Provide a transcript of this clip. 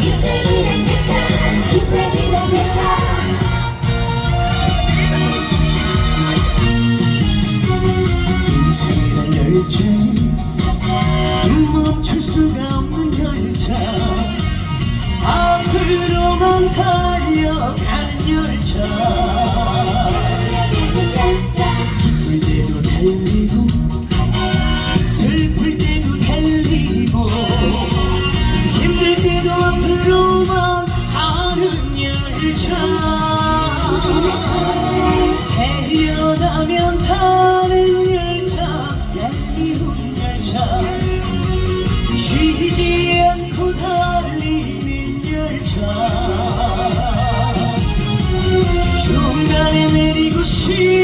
인생이란 열차, 인생이란 열차. 인생이란 열차, 멈출 수가 없는 열차, 앞으로만 달려가는 열차. 기쁠 때도 달리고 슬플 때도 달리고 힘들 때도 앞으로만 가는 열차. 태어나면 타는 열차, 얄미운 열차, 쉬지 않고 달리는 열차. 중간에 내리고 싶